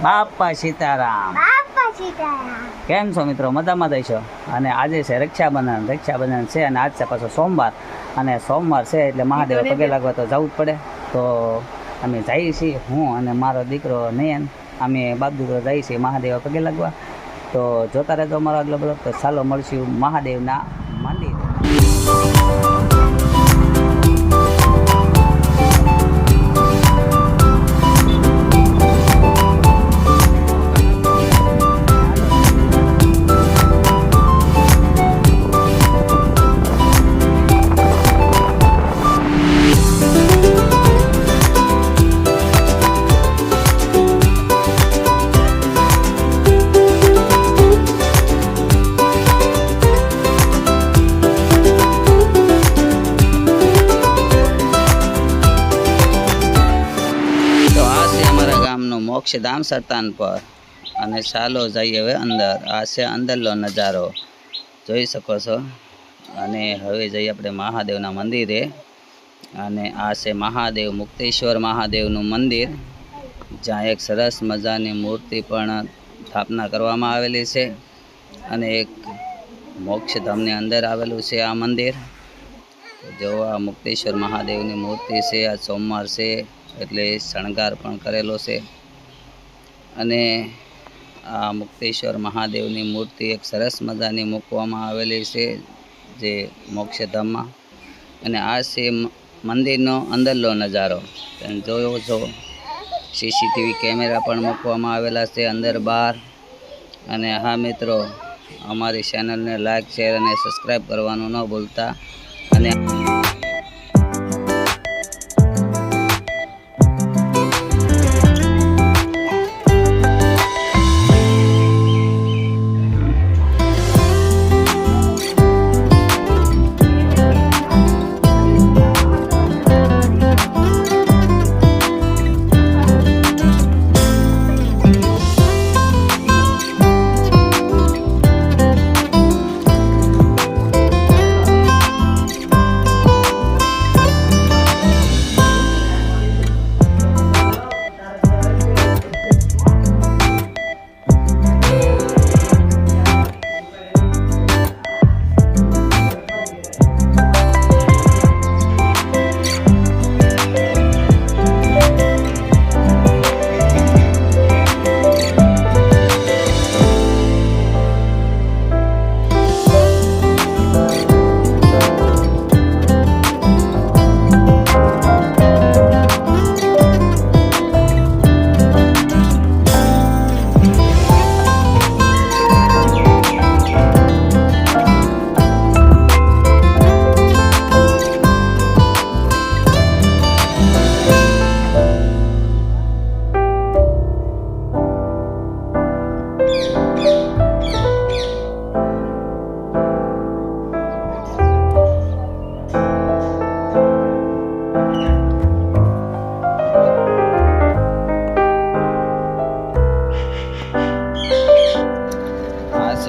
બાપા સીતારામ. બાપા સીતારામ. કેમ છો મિત્રો? મજામાં દઈશો. અને આજે છે રક્ષાબંધન છે અને આજ છે પાછો સોમવાર. અને સોમવાર છે એટલે મહાદેવ પગે લાગવા તો જવું જ પડે. તો અમે જઈએ છીએ, હું અને મારો દીકરો નયન, અમે બાપ દીકરો જઈએ છીએ મહાદેવ પગે લાગવા. તો જોતા રહેજો અમારો આગલો બ્લોગ. તો ચાલો મળશું મહાદેવના મંદિર. મોક્ષધામ સરતાન પર અને ચાલો જઈએ હવે અંદર. આ છે અંદરનો નજારો, જોઈ શકો છો. અને હવે જઈએ આપણે મહાદેવના મંદિરે. અને આ છે મહાદેવ, મુક્તેશ્વર મહાદેવનું મંદિર, જ્યાં એક સરસ મજાની મૂર્તિ પણ સ્થાપના કરવામાં આવેલી છે. અને એક મોક્ષધામની અંદર આવેલું છે આ મંદિર. જો આ મુક્તેશ્વર મહાદેવની મૂર્તિ છે. આ સોમવાર છે એટલે શણગાર પણ કરેલો છે. અને આ મુક્તેશ્વર મહાદેવની મૂર્તિ એક સરસ મજાની મૂકવામાં આવેલી છે જે મોક્ષધામમાં. અને આ છે મંદિરનો અંદરનો નજારો, તમે જોયો છો. સીસીટીવી કેમેરા પણ મૂકવામાં આવેલા છે અંદર બહાર. અને હા મિત્રો, અમારી ચેનલને લાઈક, શેર અને સબસ્ક્રાઈબ કરવાનું ન ભૂલતા. અને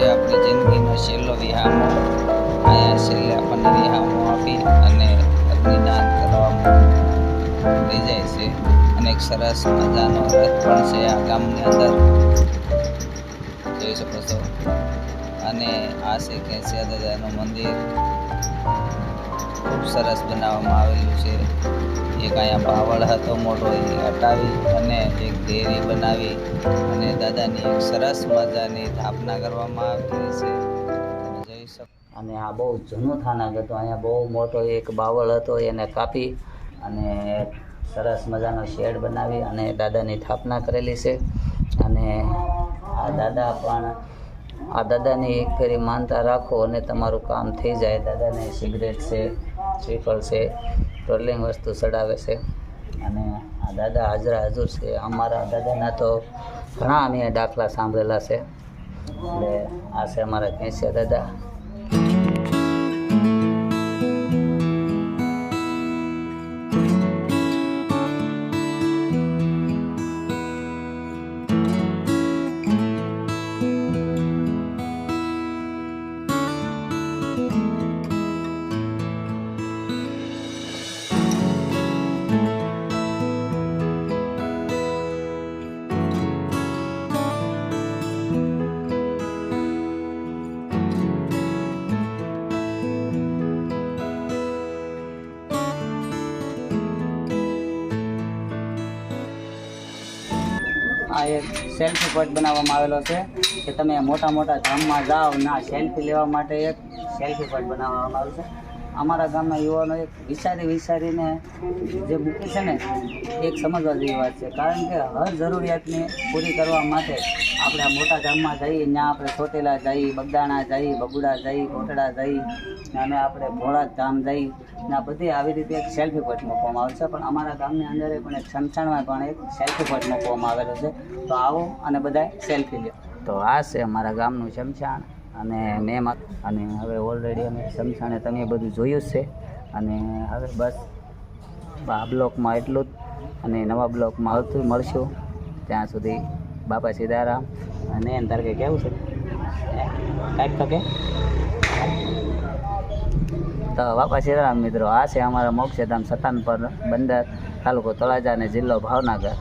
આપણી જિંદગીનો છેલ્લો વિહામો. અહીંયા છેલ્લે આપણને વિહામો આપી અને અગ્નિદાન કરવામાં લઈ જાય છે. અને એક સરસ મજાનો રથ પણ છે આ ગામની અંદર, જોઈ શકો છો. અને આ છે કેશિયા દાદાનું મંદિર, ખૂબ સરસ બનાવવામાં આવેલું છે. એક અહીંયા બાવળ હતો મોટો, એ હટાવી અને એક ડેરી બનાવી અને દાદાની એક સરસ મજાની સ્થાપના કરવામાં આવેલી છે, તમે જોઈ શકો. અને આ બહુ જૂનું થાનક હતું. અહીંયા બહુ મોટો એક બાવળ હતો, એને કાપી અને સરસ મજાનો શેડ બનાવી અને દાદાની સ્થાપના કરેલી છે. અને આ દાદાની એક ફેરી માનતા રાખો અને તમારું કામ થઈ જાય. દાદાને સિગરેટ છે, શ્રીફળ છે, ટોરલિંગ વસ્તુ ચડાવે છે. અને આ દાદા હાજરા હજુર છે. અમારા દાદાના તો ઘણા અમે દાખલા સાંભળેલા છે. એટલે આ છે અમારા કેશિયા દાદા. આ એક સેલ્ફી પોઈન્ટ બનાવવામાં આવેલો છે કે તમે મોટા મોટા ધામમાં જાઓ ના સેલ્ફી લેવા માટે એક સેલ્ફી પોઈન્ટ બનાવવામાં આવ્યું છે. અમારા ગામના યુવાનો એક વિચારીને જે મૂકી છે ને એક સમજવા જેવી વાત છે, કારણ કે હર જરૂરિયાતને પૂરી કરવા માટે આપણે આ મોટા ધામમાં જઈએ, ત્યાં આપણે ચોટીલા જઈએ, બગદાણા જઈએ, બગુડા જઈએ, કોટડા જઈએ અને આપણે ભોળા ધામ જઈએ ને આ બધી આવી રીતે એક સેલ્ફી પોઈન્ટ મૂકવામાં આવે છે. પણ અમારા ગામની અંદર પણ એક શમશાનમાં પણ એક સેલ્ફી પોઈન્ટ મૂકવામાં આવેલો છે. તો આવો અને બધાય સેલ્ફી લો. તો આ છે અમારા ગામનું શમશાન અને અને હવે ઓલરેડી અમે શમશાને તમે બધું જોયું જ છે. અને હવે બસ આ બ્લોકમાં એટલું જ, અને નવા બ્લોકમાં આવતું મળશું. ત્યાં સુધી બાપા સીતારામ. અને એમ તારે કેવું છે કાંઈક તો કે તો બાપા સીતારામ મિત્રો, આ છે અમારા મોક્ષધામ સતાનપર બંદર, તાલુકો તળાજા અને જિલ્લો ભાવનગર.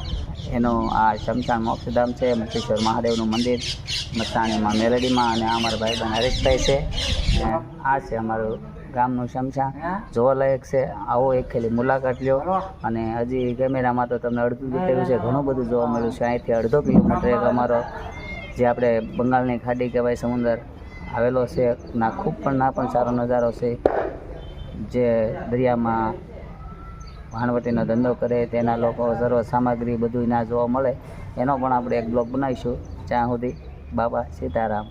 એનું આ શમશાન મોક્ષધામ છે. મુક્તેશ્વર મહાદેવનું મંદિર મસાણીમાં મેલડીમાં. અને આ અમારા ભાઈબંધ હરીશભાઈ છે. આ છે અમારું ગામનું શમશાન, જોવાલાયક છે. આવો એક ખાલી મુલાકાત લ્યો. અને હજી કેમેરામાં તો તમને અડધું દેખાયું છે, ઘણું બધું જોવા મળ્યું છે. અહીંથી 1.5 કિલોમીટર એક અમારો જે આપણે બંગાળની ખાડી કહેવાય સમુદ્ર આવેલો છે. ના ખૂબ પણ સારો નજારો છે. જે દરિયામાં વહાણવટીનો ધંધો કરે તેના લોકો સર્વ સામગ્રી બધું ના જોવા મળે, એનો પણ આપણે એક બ્લોગ બનાવીશું. ત્યાં સુધી બાપા સીતારામ.